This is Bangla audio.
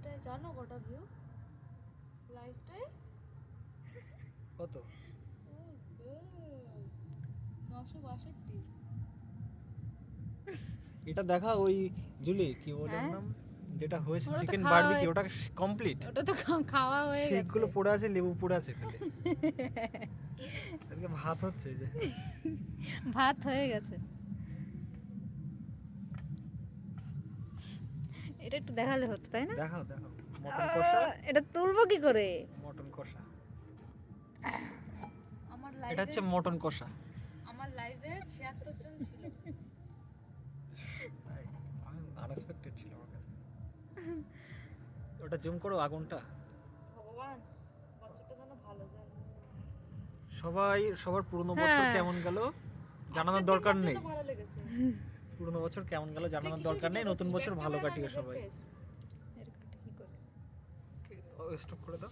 লাইফটাই জানো কটা ভিউ? লাইফটাই কত? 962। এটা দেখা ওই জুলি কি বলে ওর হ্যাঁ? নাম, যেটা হয়েছে ওটা তো চিকেন খাওয়া বারবিকিউ, ওটা কমপ্লিট। ওটা তো খাওয়া হয়ে গেছে। সেইগুলো পড়ে আছে, লেবু পড়ে আছে খালি। আজকে ভাত হচ্ছে এই যে। ভাত হয়ে গেছে। এটা একটু দেখালে হতো তাই না? দেখাও দেখাও, মটন কষা। এটা তুলবো কি করে? মটন কষা, আমার এটা লাইভে হচ্ছে মটন কষা। আমার লাইভে 76 জন ছিল। তাই, আমি আনএক্সপেক্টেড ছিল আমার কাছে। ওটা জুম করো আগুনটা। ভগবান, বছরটা যেন ভালো যায়। সবার পুরনো বছর হ্যাঁ। কেমন গেল জানানোর আজকের দরকার দিনটার নেই। জন্য ভালো লেগেছে। পুরনো বছর কেমন গেল তুই জানানোর কিসের দরকার নেই, ভিডিও নতুন করছিস? বছর Back ভালো camera না কাটিও নিজের সবাই। face? এরকম কি করে? স্টপ করে দাও।